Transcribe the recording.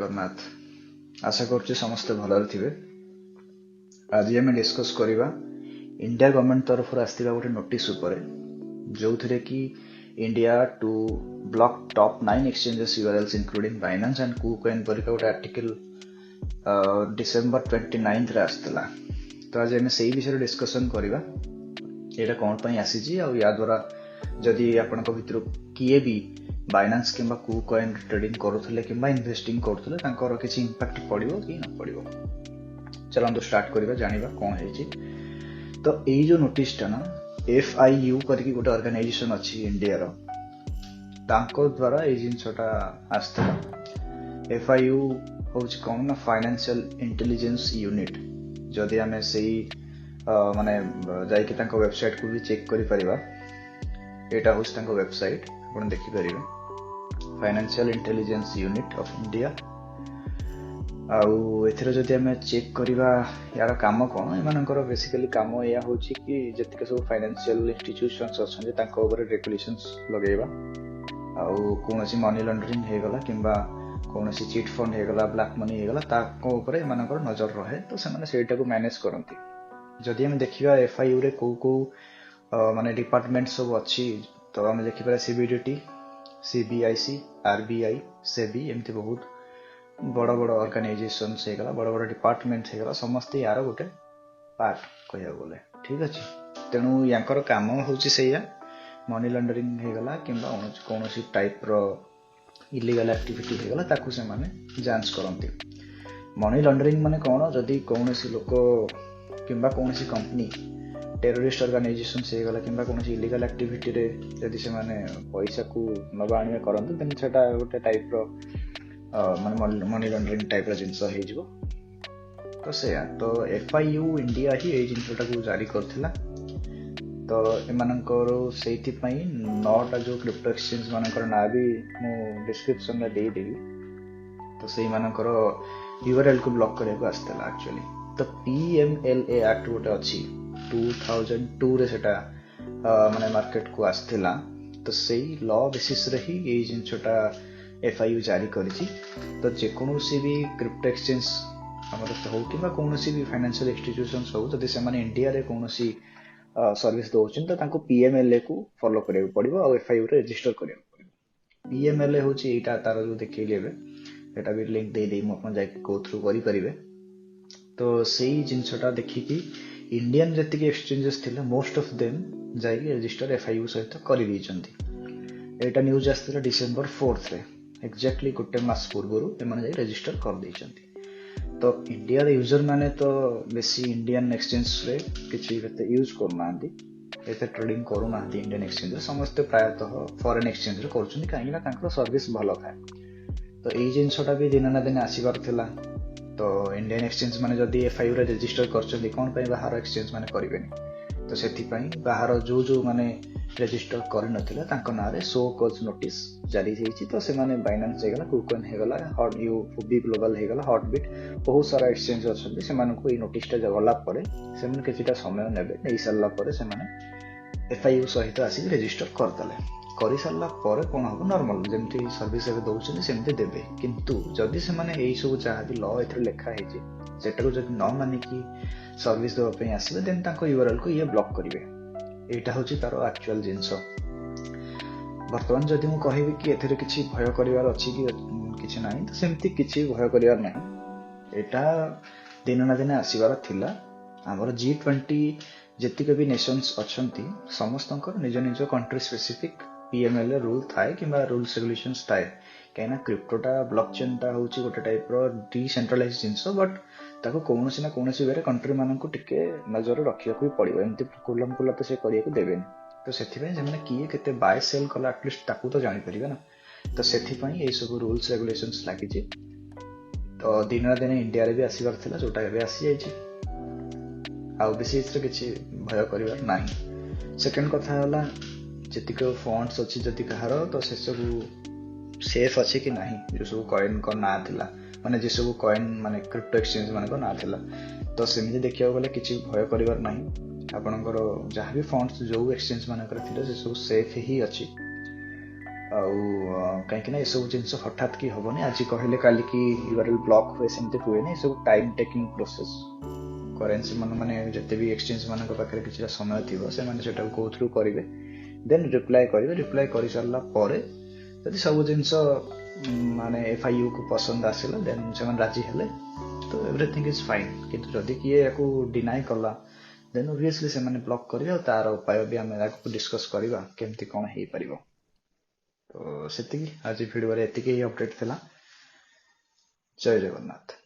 जगन्नाथ आशा करुच्ची समस्ते भलरे थिबे। आज आम डिस्कस करवा इंडिया गवर्नमेंट तरफ आसथिबा गोटे नोटिस उपरे जो थिरे कि India to block top 9 exchanges URLs including Binance and KuCoin परिका गोटे आर्टिकल डिसेंबर 29 रे आसतला। तो आज आम से विषय डिस्कसन करवा यहाँ कौन पर आसी या द्वारा जदि आपण भितर किए भी बाइनेंस किंबा KuCoin ट्रेडिंग करुले कि इन्वेस्टिंग करुले तांकर किसी इंपैक्ट पड़ो कि न पड़ो। चलते स्टार्ट करवा जानिबा कौन है। तो यही जो नोटिस टा ना FIU करके गोटे ऑर्गेनाइजेशन अच्छी इंडिया रो तांको द्वारा ये जिनसटा आसला। FIU हूँ कौन ना फाइनेंशियल इंटेलिजेंस यूनिट। जदि आम से माने जाइए वेबसाइट को भी चेक करि परिबा। एटा हूँ वेबसाइट आप देखिपर Financial Intelligence Unit of India. आउ जदि आम चेक करवा यार काम कौन एमानकर बेसिकली काम या हूँ कि जितके सब फाइनेंशियल इंस्टीट्यूशंस अच्छा रेगुलेशंस लगेगा आउ कौन मनी लॉन्ड्रिंग होगला किंबा कौन चिट फंड होगला ब्लैक मनी होगला ताको ऊपर एमानकर नजर रहे। तो सेटा को मैनेज करती। जदि आम देखा FIU रे को माने डिपार्टमेंट सब अच्छी तो आम देखिपर CBDT CBIC RBI SEBI एमती बहुत बड़ बड़ ऑर्गेनाइजेशन होगला बड़ बड़ डिपार्टमेंट होगला समस्ते यार गोटे पार्ट कह बोले ठीक अच्छे। तेणु यांकर काम हूँ मनी लॉन्ड्रिंग होगला किंबा कौन टाइप रो इलीगल एक्टिविटी होगला ताकू से माने जांच करती। मनी लॉन्ड्रिंग माने कौन जदि कौन लोक किंबा कौन कंपनी टेररिस्ट ऑर्गेनाइजेशन होगला किंबा कौन इलीगल एक्टिविटी रे जदि से माने पैसा को नबा आनिया करते देन सेटा गोटे टाइप रो माने मनी लॉन्ड्रिंग टाइप रो जिनस हो। तो से तो FIU इंडिया ही ये जिनसटा को जारी करथिला। तो एमानकर से 9टा जो क्रिप्टो एक्सचेंज मानकर ना भी मु डिस्क्रिप्शन में दे देबी। तो से मानकर URL को ब्लॉक करने को आसला एक्चुअली। तो PMLA एक्ट गोटे अच्छी 2002 रे सेटा माने मार्केट को आसला। तो से लॉ बेसिस रे ही ये जिनसटा FIU जारी करिछि। तो जेकोसी भी क्रिप्टो एक्सचेंज हमर हो कि कौन भी फाइनेंशियल इंस्टीट्यूशंस हो जदि से माने इंडिया रे कौन सर्विस दौरान तो तांको PMLA को फॉलो करिया पड़िबो और FIU रे रजिस्टर करिया पड़िबो। PMLA होची एटा तार जो देखैले एटा भी लिंक दे दे म अपन जाके गो थ्रू करि परिबे। तो सेही जिनसटा देखिकी इंडियन जतिके एक्सचेंजेस थिले मोस्ट ऑफ देम जाके रजिस्टर FIU सहित करि दैछंती। एटा न्यूज आस्थिला डिसेंबर 4 रे एक्जेक्टली गोटे मास पूर्व एमाने जाई रजिस्टर कर दैछंती। तो इंडिया रे यूजर माने तो बेसी इंडियन एक्सचेंज रे किछि बेते यूज करना एते ट्रेडिंग करूना इंडियन एक्सचेंज रे समस्त प्रायतः फॉरेन एक्सचेंज रे करछुनी काहे ना तांकर सर्विस भलो थाए। तो एई जिनसटा भी दिन ना दिन आसीबार थिला। तो इंडियन एक्सचेंज माने जदी FIU रे रजिस्टर करछली कोन पय बाहर एक्सचेंज माने करिवेनी। तो सेथि पय बाहर जो माने रजिस्टर कर नथिला तांको नारे शो कॉज नोटिस जारी हेछि। तो से माने बाइनेंस हेगला KuCoin हेगला हॉट UB ग्लोबल हेगला हॉटबिट बहुत सारा एक्सचेंज अछि से माने को ई नोटिस टा गला परे से माने किछिटा समय नेबे नै सरला परे से माने FIU सहित आसी रजिस्टर कर दले करि सरला परे कोन हो नॉर्मल जेमति सर्विस एबे दउछनी सेमति देबे। किंतु जदि से माने एई सब जहा भी लॉ एथरे लेखा हेछि सेटा को जदि न माने कि सर्विस देबा पय आसीबे देन तांको URL को ये ब्लॉक करिवे। एटा होची तारो एक्चुअल जिंस। वर्तमान जदि मु कहिबी कि एथरे किछि भय करिवार अछि कि किछि नाही तो सेमति किछि भय करिवार नाही। एटा दिन ना दिन आसीबार थिला। हमर G20 जतिके भी नेशंस अछंती समस्तंकर निज निज कंट्री स्पेसिफिक PMLA रूल थाए किंबा रूल्स रेगुलेशंस थाए। कहिना क्रिप्टोटा ब्लॉकचेन टा होची गोटे टाइप रो डिसेंट्रलाइज जिंस बट ताको कोनोसी ना कोनोसी वेरे कंट्री मानन को टिके नजर रखिया को पड़िबो। एमती कुलम कुला तो से करिया को देबेनी। तो सेथि पय जे माने किए केते बाय सेल कला एटलीस्ट ताकू तो जानि परिबे ना। तो सेथि पय ए सब रूल्स रेगुलेशंस लागि जे तो दिन ना दिन इंडिया रे भी आसीबार थिला जोटा एबे आसी जाई छै आ विशेष किछि भय करिवार नाही। सेकंड कथा होला जतिक फंड्स अछि जति कहार तो से सब सेफ अछि कि नाही। जो सब कॉइन को ना थिला माने जे सब कॉइन माने क्रिप्टो एक्सचेंज माने को ना थिला तो सेमिति देखिया गले किछि भय करिवार नाही। आपनकर जहाँ भी फंड्स जो एक्सचेंज मानकर थिले से सब सेफ ही अछि। ଆଉ କାହିଁକି ନା ଏସବୁ ଜିନିଷ ହଠାତ୍ କି ହବନି, ଆଜି କହିଲେ କାଲି କି ୟୁଆରଏଲ୍ ବ୍ଲକ୍ ହୁଏ ସେମିତି ହୁଏନି, ଏସବୁ ଟାଇମ୍ ଟେକିଂ ପ୍ରୋସେସ୍। କରେନ୍ସି ମାନେ ଯେତେ ବି ଏକ୍ସଚେଞ୍ଜ ମାନଙ୍କ ପାଖରେ କିଛିଟା ସମୟ ଥିବ ସେମାନେ ସେଟାକୁ ଗୋ ଥ୍ରୁ କରିବେ, ଦେନ୍ ରିପ୍ଲାଏ କରିବେ। ରିପ୍ଲାଏ କରିସାରିଲା ପରେ ଯଦି ସବୁ ଜିନିଷ ମାନେ FIU କୁ ପସନ୍ଦ ଆସିଲା ଦେନ୍ ସେମାନେ ରାଜି ହେଲେ ତ ଏଭ୍ରିଥିଙ୍ଗ ଇଜ୍ ଫାଇନ୍। କିନ୍ତୁ ଯଦି କିଏ ୟାକୁ ଡିନାଇ କଲା ଦେନ୍ ଅବଭିୟସଲି ସେମାନେ ବ୍ଲକ୍ କରିବେ, ଆଉ ତାର ଉପାୟ ବି ଆମେ ଆଗକୁ ଡିସ୍କସ୍ କରିବା କେମିତି କ'ଣ ହେଇପାରିବ। ତ ସେତିକି, ଆଜି ଭିଡ଼ିଓରେ ଏତିକି ହିଁ ଅପଡେଟ୍ ଥିଲା। ଜୟ ଜଗନ୍ନାଥ।